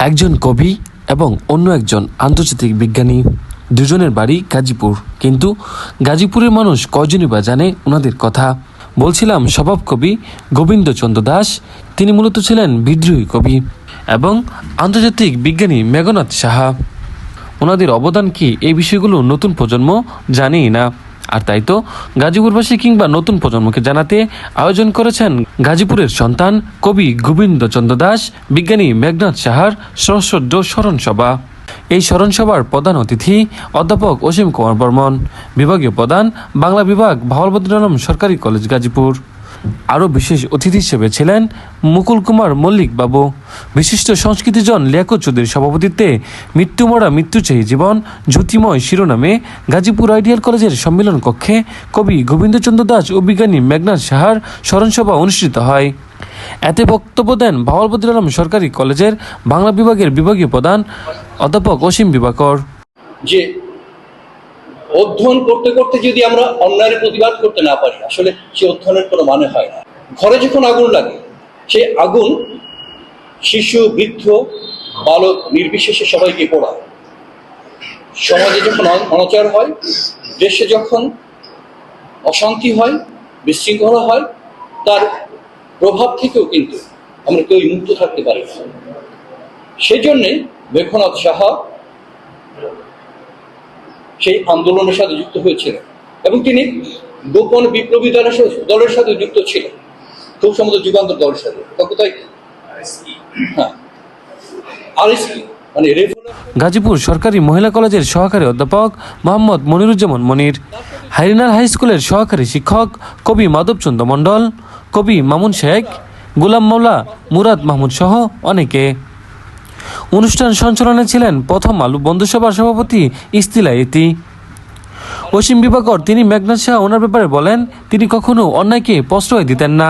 একজন কবি এবং অন্য একজন আন্তর্জাতিক বিজ্ঞানী, দুজনের বাড়ি গাজীপুর, কিন্তু গাজীপুরের মানুষ কয়জনই বা জানে ওনাদের কথা। বলছিলাম স্বভাব কবি গোবিন্দচন্দ্র দাস, তিনি মূলত ছিলেন বিদ্রোহী কবি, এবং আন্তর্জাতিক বিজ্ঞানী মেঘনাদ সাহা। ওনাদের অবদান কি এই বিষয়গুলো নতুন প্রজন্ম জানেই না। আর তাই তো গাজীপুরবাসী কিংবা নতুন প্রজন্মকে জানাতে আয়োজন করেছেন গাজীপুরের সন্তান কবি গোবিন্দচন্দ্র দাস, বিজ্ঞানী মেঘনাদ সাহার সহস্রজ্জ স্মরণসভা। এই স্মরণসভার প্রধান অতিথি অধ্যাপক অসীম কুমার বর্মন, বিভাগীয় প্রধান বাংলা বিভাগ, ভাওয়াল আলম সরকারি কলেজ গাজীপুর। আরও বিশেষ অতিথি হিসেবে ছিলেন মুকুল কুমার মল্লিক বাবু। বিশিষ্ট সংস্কৃতিজন লিয়াকত চৌধুরীর সভাপতিত্বে মৃত্যুমরা মৃত্যুচাহী জীবন জ্যোতিময় শিরোনামে গাজীপুর আইডিয়াল কলেজের সম্মেলন কক্ষে কবি গোবিন্দচন্দ্র দাস ও বিজ্ঞানী মেঘনাদ সাহার স্মরণসভা অনুষ্ঠিত হয়। এতে বক্তব্য দেন ভাওয়াল আলম সরকারি কলেজের বাংলা বিভাগের বিভাগীয় প্রধান অধ্যাপক অসীম বিবাকর। যে অধ্যয়ন করতে করতে যদি আমরা অন্যায়ের প্রতিবাদ করতে না পারি, আসলে সে অধ্যয়নের কোনো মানে হয় না। ঘরে যখন আগুন লাগে, সেই আগুন শিশু, বৃদ্ধ, বালক নির্বিশেষে সবাইকে পোড়ায়। সমাজে যখন অনাচার হয়, দেশে যখন অশান্তি হয়, বিশৃঙ্খলা হয়, তার প্রভাব থেকেও কিন্তু আমরা কেউ মুক্ত থাকতে পারি না। সেই জন্যে মেঘনাদ সাহা সেই আন্দোলনের সাথে যুক্ত হয়েছিলেন এবং তিনি গোপন বিপ্লবী দলের সাথে যুক্ত ছিলেন, খুব সম্ভবত যুগান্তর দলের সাথে। তাই হ্যাঁ, আরএসপি মানে গাজীপুর সরকারি মহিলা কলেজের সহকারী অধ্যাপক মোহাম্মদ মনিরুজ্জামান মনির, হাইরিনার হাই স্কুলের সহকারী শিক্ষক কবি মাধবচন্দ্র মণ্ডল, কবি মামুন শেখ, গোলাম মাওলা, মুরাদ মাহমুদ সহ অনেকে। অনুষ্ঠান সঞ্চালনে ছিলেন প্রথম আলো বন্ধুসভার সভাপতি ইস্তিলা ইতি। অসীম বিবাকর, তিনি মেঘনাদ সাহা ওনার ব্যাপারে বলেন, তিনি কখনো অন্যায়কে প্রশ্রয় দিতেন না,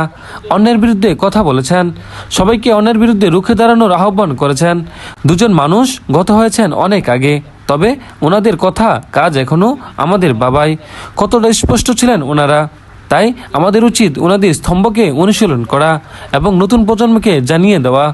অন্যের বিরুদ্ধে কথা বলেছেন, সবাইকে অন্যের বিরুদ্ধে রুখে দাঁড়ানোর আহ্বান করেছেন। দুজন মানুষ গত হয়েছেন অনেক আগে, তবে ওনাদের কথা কাজ এখনো আমাদের বাবাই। কতটা স্পষ্ট ছিলেন ওনারা, তাই আমাদের উচিত ওনাদের স্তম্ভকে অনুশীলন করা এবং নতুন প্রজন্মকে জানিয়ে দেওয়া।